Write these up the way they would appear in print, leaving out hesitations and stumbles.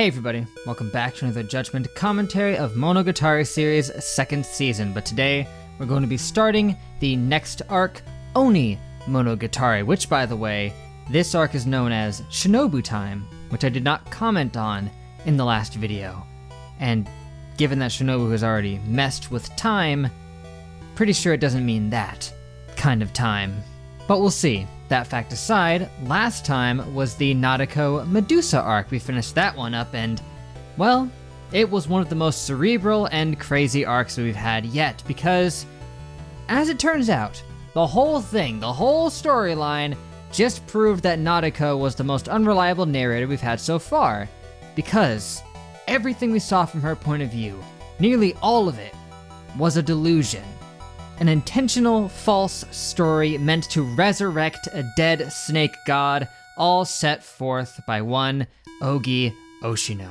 Hey everybody, welcome back to another Judgment commentary of Monogatari series 2nd season, but today we're going to be starting the next arc, Onimonogatari, which by the way, this arc is known as Shinobu time, which I did not comment on in the last video. And given that Shinobu has already messed with time, pretty sure it doesn't mean that kind of time. But we'll see. That fact aside, last time was the Nadeko Medusa arc. We finished that one up and, well, it was one of the most cerebral and crazy arcs we've had yet because, as it turns out, the whole thing, the whole storyline just proved that Nadeko was the most unreliable narrator we've had so far because everything we saw from her point of view, nearly all of it, was a delusion. An intentional false story meant to resurrect a dead snake god, all set forth by one Ogi Oshino.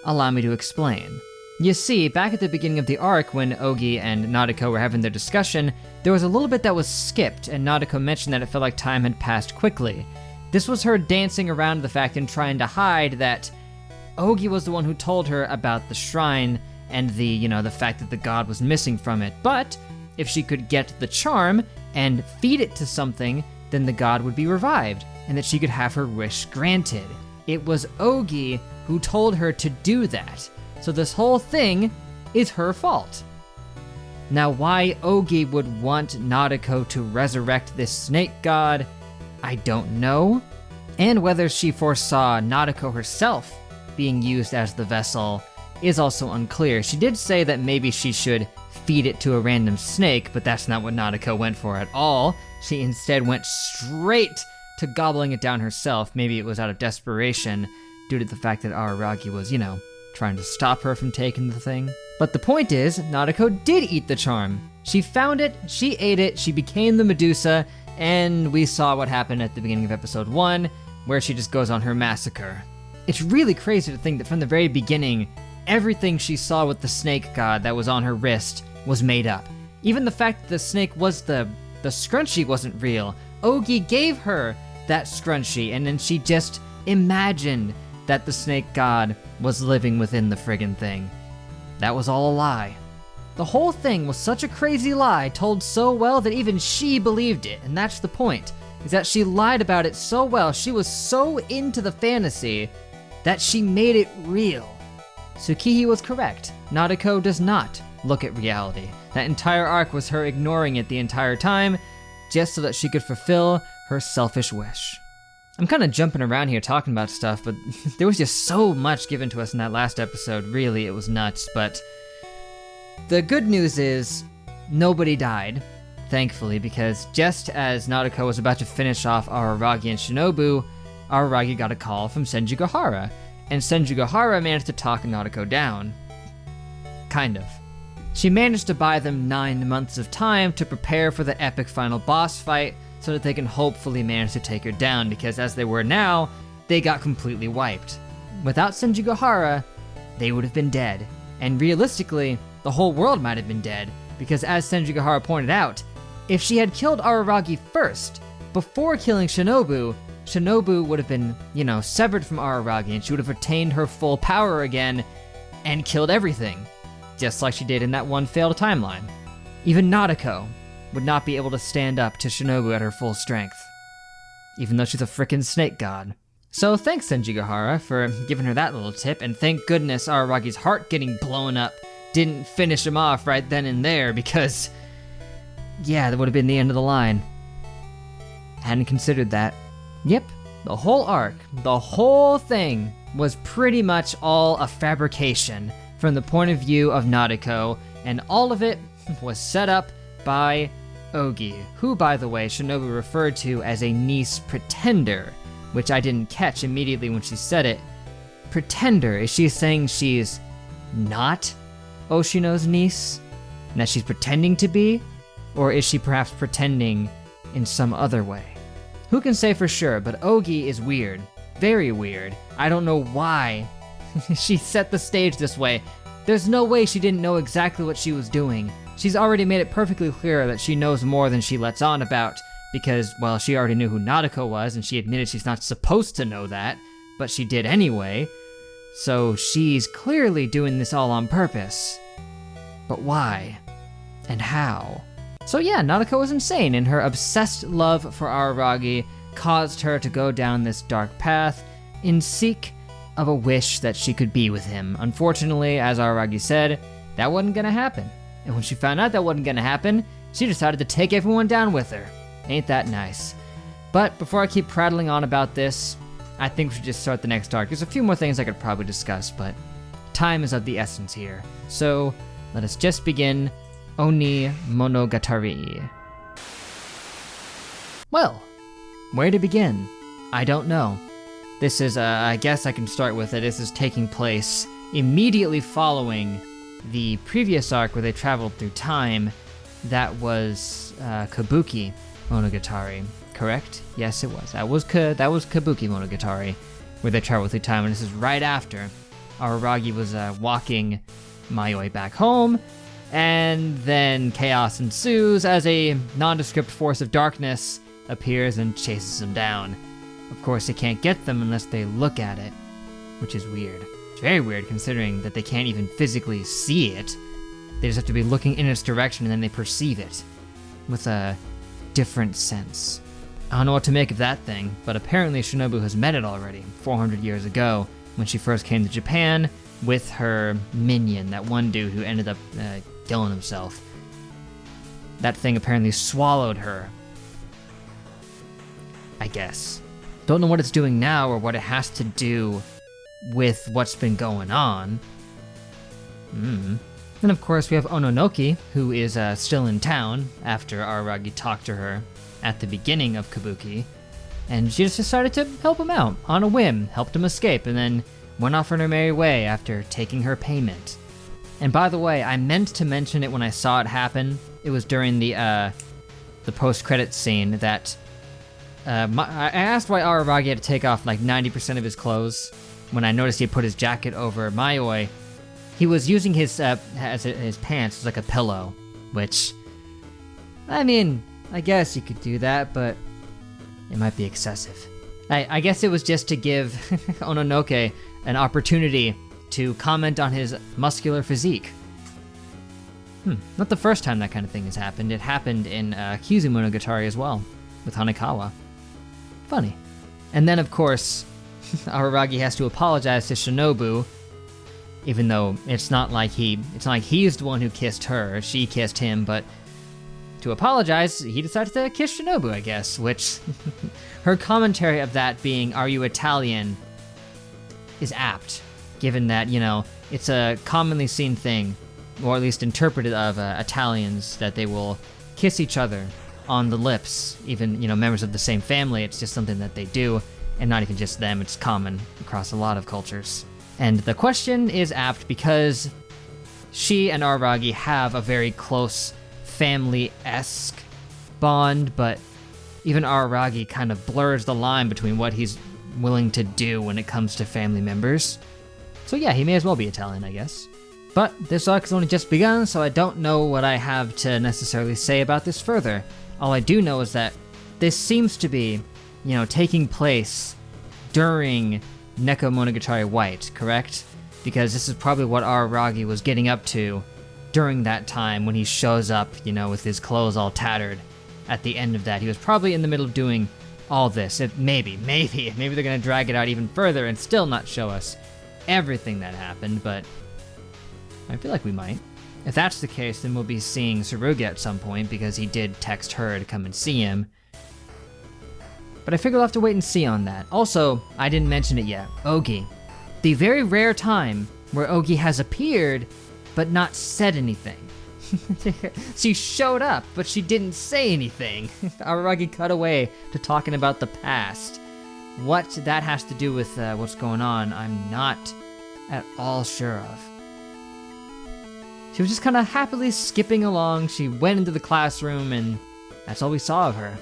Allow me to explain. You see, back at the beginning of the arc when Ogi and Nadeko were having their discussion, there was a little bit that was skipped, and Nadeko mentioned that it felt like time had passed quickly. This was her dancing around the fact and trying to hide that Ogi was the one who told her about the shrine and the fact that the god was missing from it, but if she could get the charm and feed it to something, then the god would be revived, and that she could have her wish granted. It was Ogi who told her to do that, so this whole thing is her fault. Now why Ogi would want Nadeko to resurrect this snake god, I don't know, and whether she foresaw Nadeko herself being used as the vessel is also unclear. She did say that maybe she should feed it to a random snake, but that's not what Nadeko went for at all. She instead went straight to gobbling it down herself. Maybe it was out of desperation due to the fact that Araragi was, trying to stop her from taking the thing. But the point is, Nadeko did eat the charm. She found it, she ate it, she became the Medusa, and we saw what happened at the beginning of episode 1, where she just goes on her massacre. It's really crazy to think that from the very beginning, everything she saw with the snake god that was on her wrist was made up. Even the fact that the snake was the scrunchie wasn't real. Ogi gave her that scrunchie, and then she just imagined that the snake god was living within the friggin' thing. That was all a lie. The whole thing was such a crazy lie, told so well that even she believed it, and that's the point, is that she lied about it so well, she was so into the fantasy, that she made it real. Tsukihi was correct. Nadeko does not look at reality. That entire arc was her ignoring it the entire time, just so that she could fulfill her selfish wish. I'm kind of jumping around here talking about stuff, but there was just so much given to us in that last episode. Really, it was nuts, but the good news is nobody died, thankfully, because just as Nadeko was about to finish off Araragi and Shinobu, Araragi got a call from Senjugahara, and Senjugahara managed to talk Nadeko down. Kind of. She managed to buy them 9 months of time to prepare for the epic final boss fight so that they can hopefully manage to take her down, because as they were now, they got completely wiped. Without Senjugahara, they would have been dead. And realistically, the whole world might have been dead, because as Senjugahara pointed out, if she had killed Araragi first, before killing Shinobu, Shinobu would have been, severed from Araragi, and she would have retained her full power again and killed everything, just like she did in that one failed timeline. Even Nadeko would not be able to stand up to Shinobu at her full strength, even though she's a frickin' snake god. So thanks Senjugahara for giving her that little tip, and thank goodness Araragi's heart getting blown up didn't finish him off right then and there, because, yeah, that would have been the end of the line. Hadn't considered that. Yep, the whole arc, the whole thing was pretty much all a fabrication from the point of view of Nadeko, and all of it was set up by Ogi, who, by the way, Shinobu referred to as a niece pretender, which I didn't catch immediately when she said it. Pretender, is she saying she's not Oshino's niece? And that she's pretending to be? Or is she perhaps pretending in some other way? Who can say for sure, but Ogi is weird. Very weird. I don't know why she set the stage this way. There's no way she didn't know exactly what she was doing. She's already made it perfectly clear that she knows more than she lets on about, because, well, she already knew who Nadeko was, and she admitted she's not supposed to know that, but she did anyway. So she's clearly doing this all on purpose. But why? And how? So yeah, Nadeko was insane, and her obsessed love for Araragi caused her to go down this dark path in seek of a wish that she could be with him. Unfortunately, as Araragi said, that wasn't gonna happen. And when she found out that wasn't gonna happen, she decided to take everyone down with her. Ain't that nice? But before I keep prattling on about this, I think we should just start the next arc. There's a few more things I could probably discuss, but time is of the essence here. So let us just begin Onimonogatari. Well, where to begin? I don't know. This is, I guess I can start with it. This is taking place immediately following the previous arc where they traveled through time. That was Kabuki Monogatari, correct? Yes, it was. That was Kabuki Monogatari, where they traveled through time, and this is right after Araragi was walking Mayoi back home, and then chaos ensues as a nondescript force of darkness appears and chases him down. Of course, they can't get them unless they look at it, which is weird. It's very weird considering that they can't even physically see it. They just have to be looking in its direction and then they perceive it with a different sense. I don't know what to make of that thing, but apparently Shinobu has met it already, 400 years ago, when she first came to Japan with her minion, that one dude who ended up killing himself. That thing apparently swallowed her, I guess. Don't know what it's doing now or what it has to do with what's been going on. And of course we have Ononoki, who is still in town after Araragi talked to her at the beginning of Kabuki, and she just decided to help him out on a whim, helped him escape, and then went off on her merry way after taking her payment. And by the way, I meant to mention it when I saw it happen. It was during the post-credits scene that I asked why Araragi had to take off like 90% of his clothes. When I noticed he had put his jacket over Mayoi, he was using his pants as like a pillow, which, I mean, I guess you could do that, but it might be excessive. I guess it was just to give Ononoke an opportunity to comment on his muscular physique. Not the first time that kind of thing has happened. It happened in Kizumonogatari as well, with Hanekawa. Funny. And then, of course, Araragi has to apologize to Shinobu, even though it's not like he's the one who kissed her, she kissed him, but to apologize, he decided to kiss Shinobu, I guess, which her commentary of that being, "Are you Italian?" is apt, given that, you know, it's a commonly seen thing, or at least interpreted of Italians, that they will kiss each other on the lips, even, you know, members of the same family. It's just something that they do, and not even just them, it's common across a lot of cultures. And the question is apt because she and Araragi have a very close family-esque bond, but even Araragi kind of blurs the line between what he's willing to do when it comes to family members. So yeah, he may as well be Italian, I guess. But this arc has only just begun, so I don't know what I have to necessarily say about this further. All I do know is that this seems to be, you know, taking place during Nekomonogatari White, correct? Because this is probably what Araragi was getting up to during that time when he shows up, you know, with his clothes all tattered at the end of that. He was probably in the middle of doing all this. Maybe they're gonna drag it out even further and still not show us everything that happened, but I feel like we might. If that's the case, then we'll be seeing Tsurugi at some point, because he did text her to come and see him. But I figure we'll have to wait and see on that. Also, I didn't mention it yet, Ogi. The very rare time where Ogi has appeared, but not said anything. She showed up, but she didn't say anything. Araragi cut away to talking about the past. What that has to do with what's going on, I'm not at all sure of. She was just kind of happily skipping along. She went into the classroom, and that's all we saw of her.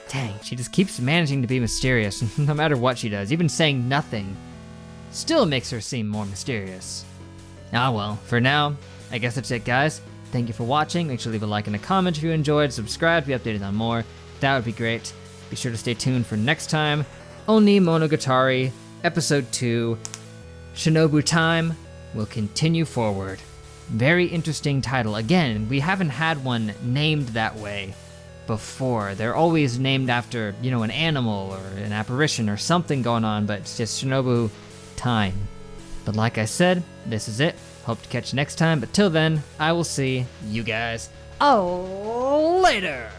Dang, she just keeps managing to be mysterious, no matter what she does. Even saying nothing still makes her seem more mysterious. Ah well, for now, I guess that's it, guys. Thank you for watching. Make sure to leave a like and a comment if you enjoyed. Subscribe to be updated on more. That would be great. Be sure to stay tuned for next time. Onimonogatari, Episode 2, Shinobu Time will continue forward. Very interesting title. Again, we haven't had one named that way before. They're always named after, an animal or an apparition or something going on, but it's just Shinobu Time. But like I said, this is it. Hope to catch you next time, but till then, I will see you guys later.